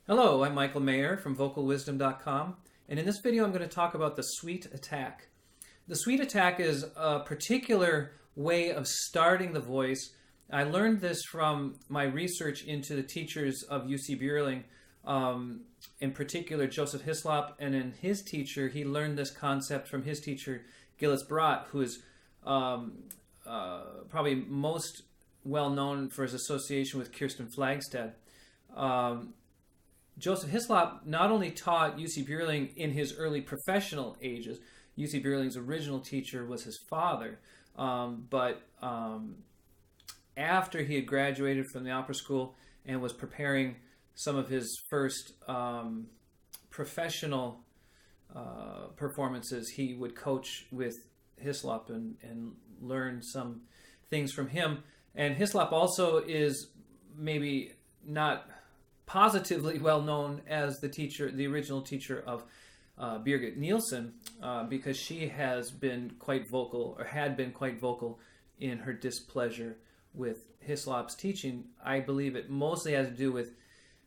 Hello, I'm Michael Mayer from VocalWisdom.com, and in this video I'm going to talk about the sweet attack. The sweet attack is a particular way of starting the voice. I learned this from my research into the teachers of UC Beerling, in particular Joseph Hislop, and in his teacher, he learned this concept from his teacher Gilles Brat, who is probably most well known for his association with Kirsten Flagstad. Joseph Hislop not only taught UC Beerling in his early professional ages. UC Beerling's original teacher was his father, but after he had graduated from the opera school and was preparing some of his first professional performances, he would coach with Hislop and learn some things from him. And Hislop also is maybe not positively well known as the original teacher of Birgit Nielsen, because she has been quite vocal, or had been quite vocal, in her displeasure with Hislop's teaching. I believe it mostly has to do with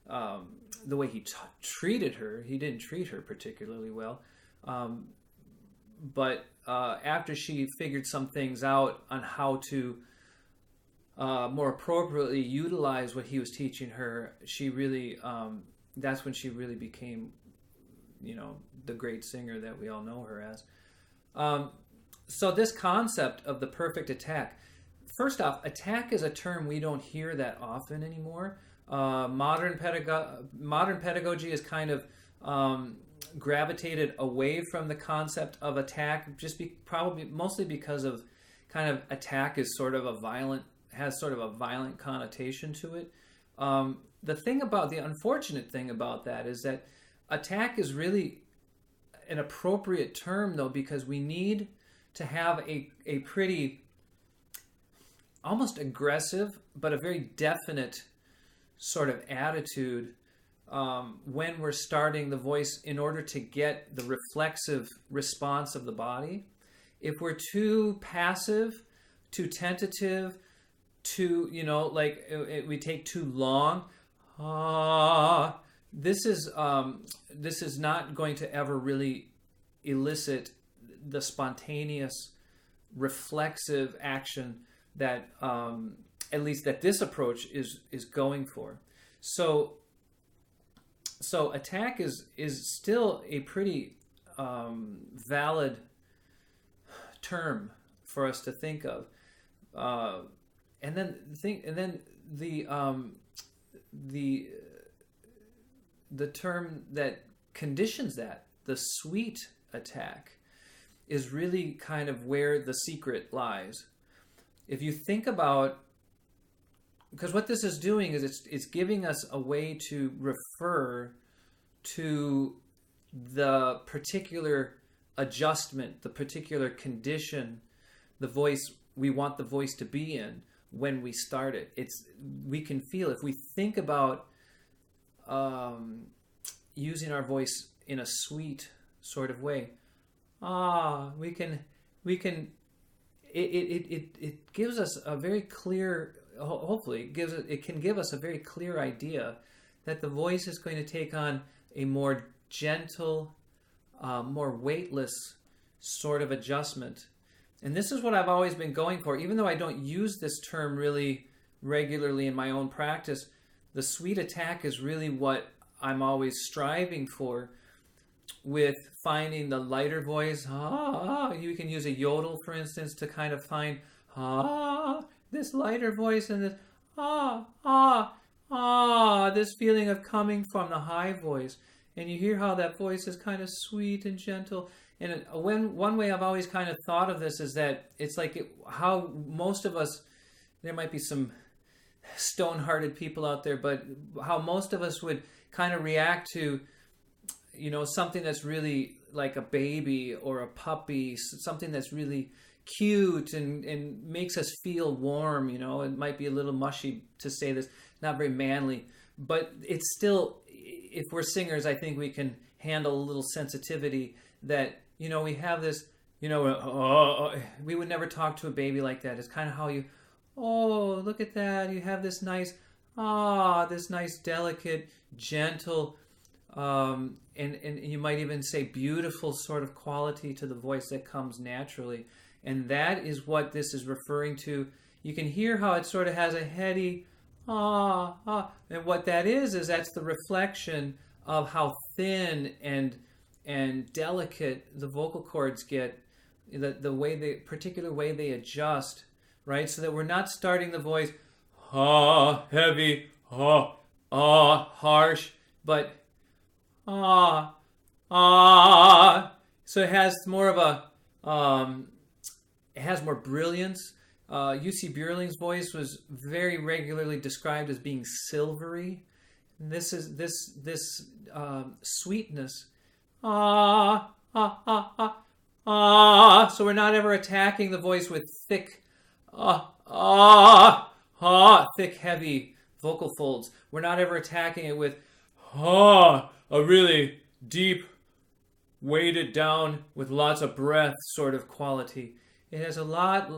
the way he treated her. He didn't treat her particularly well. But after she figured some things out on how to more appropriately utilize what he was teaching her, she really, that's when she really became, the great singer that we all know her as. So this concept of the perfect attack, first off, attack is a term we don't hear that often anymore. Modern pedagogy has kind of gravitated away from the concept of attack, probably mostly because of kind of attack is has sort of a violent connotation to it. The unfortunate thing about that is that attack is really an appropriate term, though, because we need to have a pretty almost aggressive but a very definite sort of attitude when we're starting the voice in order to get the reflexive response of the body. If we're too passive, too tentative, we take too long, this is not going to ever really elicit the spontaneous reflexive action that at least that this approach is going for. So attack is still a pretty valid term for us to think of. And then the term that conditions that, the sweet attack, is really kind of where the secret lies. If you think about, because what this is doing is it's giving us a way to refer to the particular adjustment, the particular condition we want the voice to be in when we start it. We can feel, if we think about using our voice in a sweet sort of way, it gives us a very clear, hopefully it can give us a very clear idea that the voice is going to take on a more gentle, more weightless sort of adjustment. And this is what I've always been going for. Even though I don't use this term really regularly in my own practice, the sweet attack is really what I'm always striving for, with finding the lighter voice. You can use a yodel, for instance, to kind of find this lighter voice, and this this feeling of coming from the high voice. And you hear how that voice is kind of sweet and gentle. And one way I've always kind of thought of this is that it's like how most of us, there might be some stone-hearted people out there, but how most of us would kind of react to, something that's really like a baby or a puppy, something that's really cute and makes us feel warm. It might be a little mushy to say this, not very manly, but it's still, if we're singers, I think we can handle a little sensitivity that, we have this, we would never talk to a baby like that. It's kind of how look at that. You have this nice, this nice, delicate, gentle, and you might even say beautiful sort of quality to the voice that comes naturally. And that is what this is referring to. You can hear how it sort of has a heady, and what that is that's the reflection of how thin and delicate the vocal cords get, the way they, particular way they adjust, right? So that we're not starting the voice heavy, harsh, but so it has more of a it has more brilliance. U.C. Bierling's voice was very regularly described as being silvery. And this is this sweetness. So we're not ever attacking the voice with thick, thick, heavy vocal folds. We're not ever attacking it with a really deep, weighted down with lots of breath sort of quality. It has a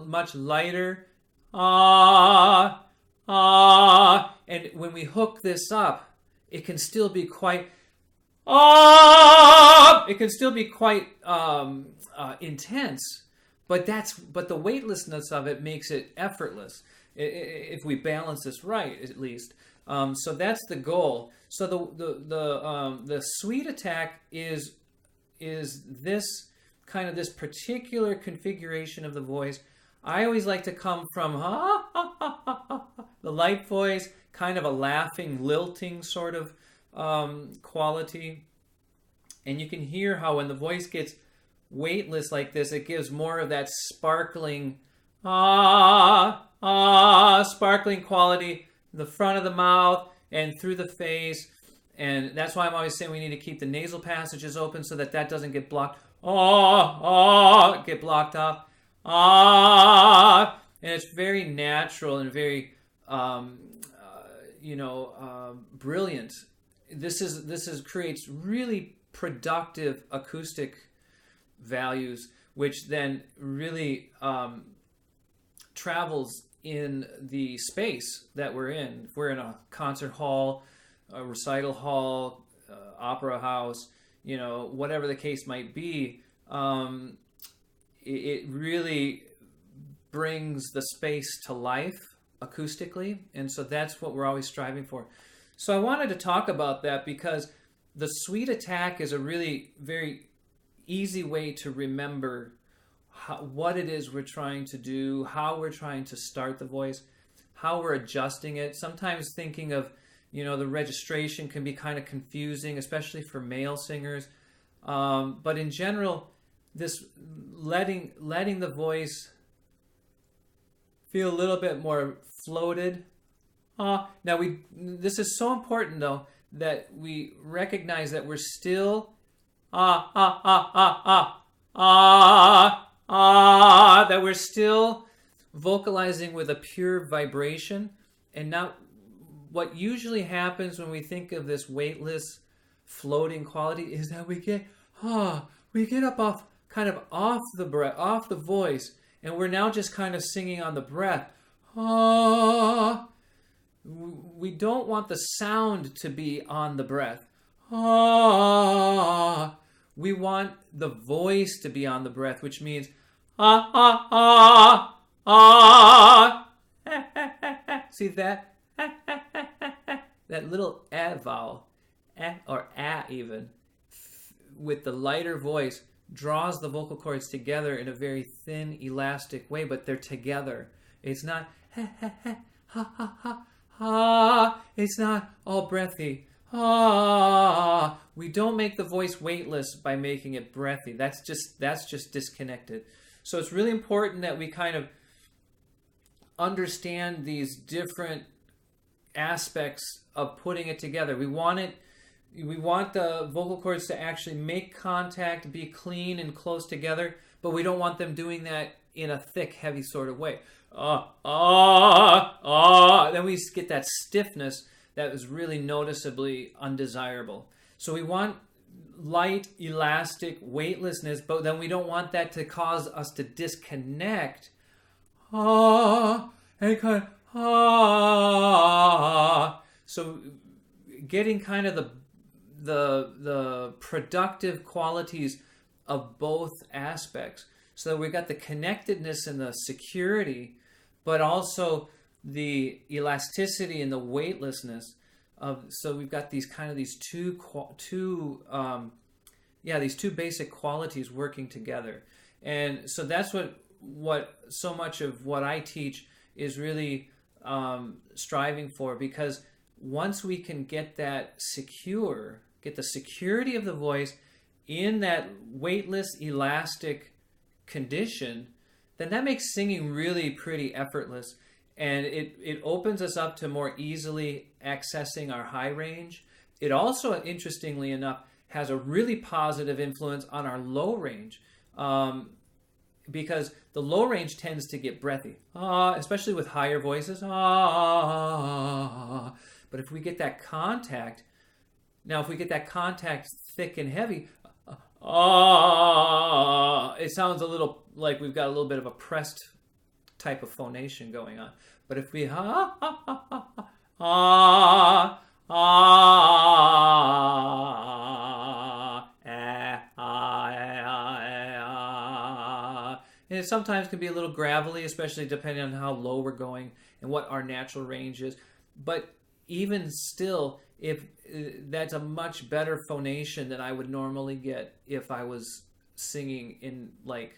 much lighter, and when we hook this up, it can still be quite, intense, but the weightlessness of it makes it effortless, if we balance this right, at least. So that's the goal. So the sweet attack is this kind of this particular configuration of the voice. I always like to come from the light voice, kind of a laughing, lilting sort of quality. And you can hear how when the voice gets weightless like this, it gives more of that sparkling, sparkling quality in the front of the mouth and through the face. And that's why I'm always saying we need to keep the nasal passages open so that doesn't get blocked. Get blocked off. And it's very natural and very, brilliant. This creates really productive acoustic values, which then really travels in the space that we're in. If we're in a concert hall, a recital hall, opera house, whatever the case might be, it really brings the space to life acoustically. And so that's what we're always striving for. So I wanted to talk about that because the sweet attack is a really very easy way to remember what it is we're trying to do, how we're trying to start the voice, how we're adjusting it. Sometimes thinking of the registration can be kind of confusing, especially for male singers. But in general, this letting the voice feel a little bit more floated. Now this is so important though that we recognize that we're still that we're still vocalizing with a pure vibration, and not what usually happens when we think of this weightless, floating quality is that we get up off the breath, off the voice, and we're now just kind of singing on the breath. We don't want the sound to be on the breath. We want the voice to be on the breath, which means see that? That little vowel, or even, with the lighter voice, draws the vocal cords together in a very thin, elastic way, but they're together. It's not it's not all breathy. We don't make the voice weightless by making it breathy. That's just disconnected. So it's really important that we kind of understand these different aspects of putting it together. We want the vocal cords to actually make contact, be clean and close together, but we don't want them doing that in a thick, heavy sort of way. Then we get that stiffness that is really noticeably undesirable. So we want light, elastic, weightlessness, but then we don't want that to cause us to disconnect and kind ah. So getting kind of the productive qualities of both aspects. So we got the connectedness and the security, but also the elasticity and the weightlessness of. So we've got these two basic qualities working together. And so that's what so much of what I teach is really striving for, because once we can get the security of the voice in that weightless, elastic condition, then that makes singing really pretty effortless. And it opens us up to more easily accessing our high range. It also, interestingly enough, has a really positive influence on our low range, because the low range tends to get breathy, especially with higher voices. But if we get that contact, thick and heavy, it sounds a little like we've got a little bit of a pressed type of phonation going on. But if we and it sometimes can be a little gravelly, especially depending on how low we're going and what our natural range is. But even still, if that's a much better phonation than I would normally get if I was singing in, like,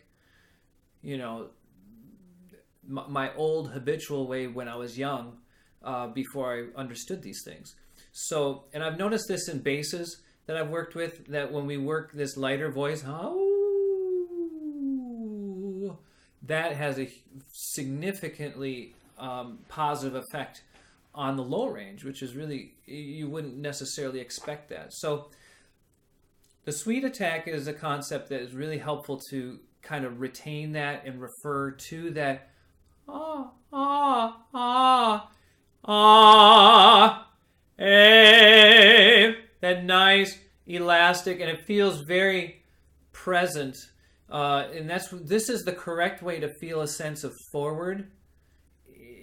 my old habitual way when I was young, before I understood these things. So, and I've noticed this in basses that I've worked with, that when we work this lighter voice, that has a significantly positive effect on the low range, which is really, you wouldn't necessarily expect that. So the sweet attack is a concept that is really helpful to kind of retain that and refer to that that nice elastic, and it feels very present, and this is the correct way to feel a sense of forward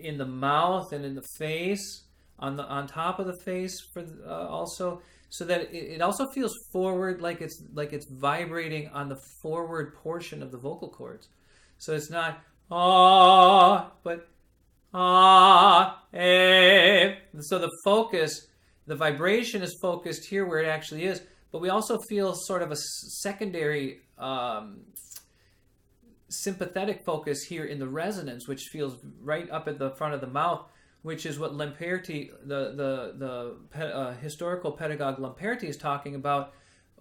in the mouth and in the face, on top of the face, for also, so that it also feels forward, like it's vibrating on the forward portion of the vocal cords. So it's not but so the focus, the vibration is focused here where it actually is, but we also feel sort of a secondary sympathetic focus here in the resonance, which feels right up at the front of the mouth, which is what Lamperti, the historical pedagogue Lamperti, is talking about,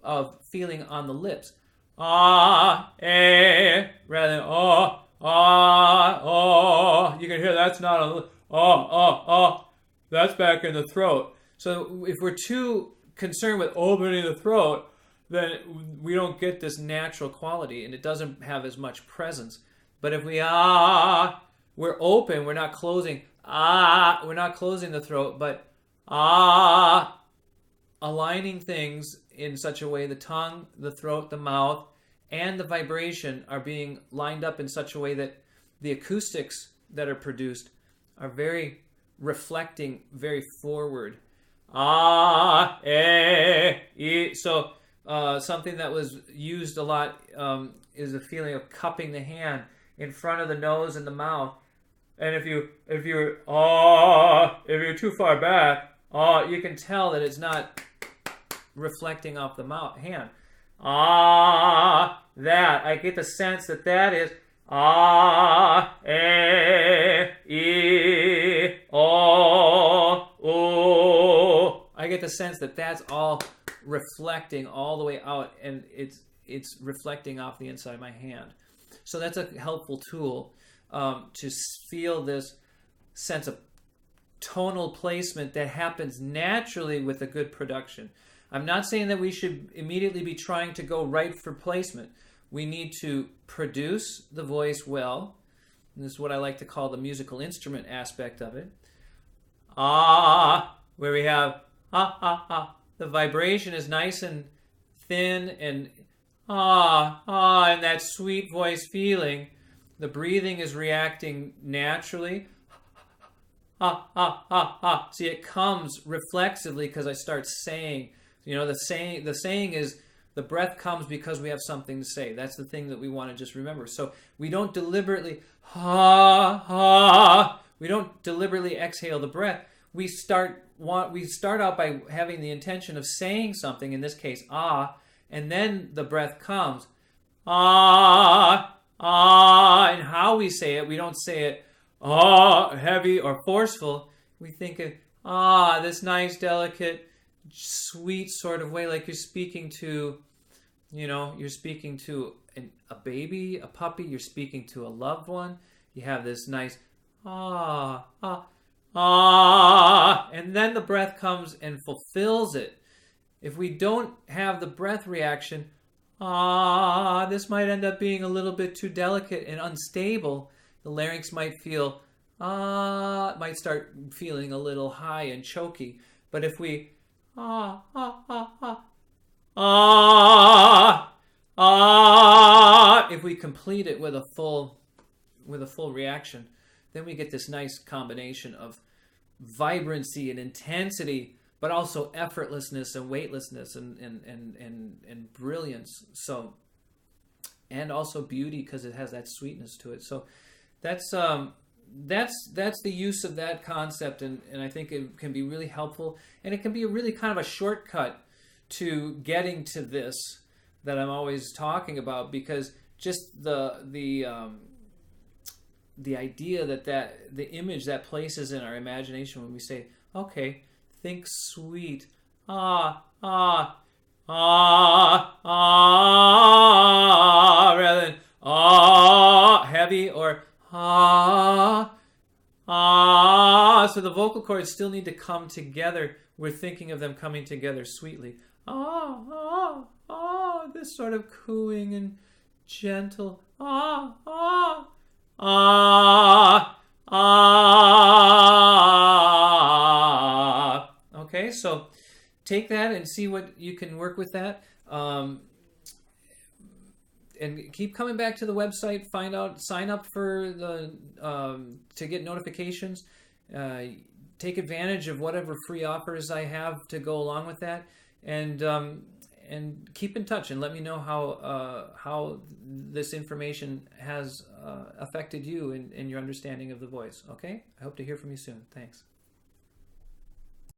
of feeling on the lips. Rather than you can hear that's not a that's back in the throat. So if we're too concerned with opening the throat, then we don't get this natural quality, and it doesn't have as much presence. But if we're open, we're not closing, we're not closing the throat, but aligning things in such a way the tongue, the throat, the mouth, and the vibration are being lined up in such a way that the acoustics that are produced are very reflecting, very forward. So something that was used a lot is the feeling of cupping the hand in front of the nose and the mouth. And if you're too far back, you can tell that it's not reflecting off the hand. That I get the sense that is I get the sense that that's all reflecting all the way out, and it's reflecting off the inside of my hand. So that's a helpful tool to feel this sense of tonal placement that happens naturally with a good production. I'm not saying that we should immediately be trying to go right for placement. We need to produce the voice well. And this is what I like to call the musical instrument aspect of it. Where we have the vibration is nice and thin, and and that sweet voice feeling. The breathing is reacting naturally. See, it comes reflexively because I start saying. The saying is the breath comes because we have something to say. That's the thing that we want to just remember. So we don't deliberately we don't deliberately exhale the breath. We start out by having the intention of saying something, in this case and then the breath comes and how we say it, we don't say it heavy or forceful. We think of this nice, delicate, sweet sort of way, like you're speaking to a baby, a puppy. You're speaking to a loved one. You have this nice and then the breath comes and fulfills it. If we don't have the breath reaction, this might end up being a little bit too delicate and unstable. The larynx might start feeling a little high and choky. But if we if we complete it with a full reaction, then we get this nice combination of vibrancy and intensity, but also effortlessness and weightlessness and brilliance. So, and also beauty, because it has that sweetness to it. So that's the use of that concept, and I think it can be really helpful, and it can be a really kind of a shortcut to getting to this that I'm always talking about, because just the idea that the image that places in our imagination when we say, okay, think sweet, rather than heavy or so the vocal cords still need to come together. We're thinking of them coming together sweetly. This sort of cooing and gentle Okay, so take that and see what you can work with that. And keep coming back to the website. Sign up for to get notifications. Take advantage of whatever free offers I have to go along with that, and keep in touch and let me know how this information has affected you in your understanding of the voice. Okay, I hope to hear from you soon. Thanks.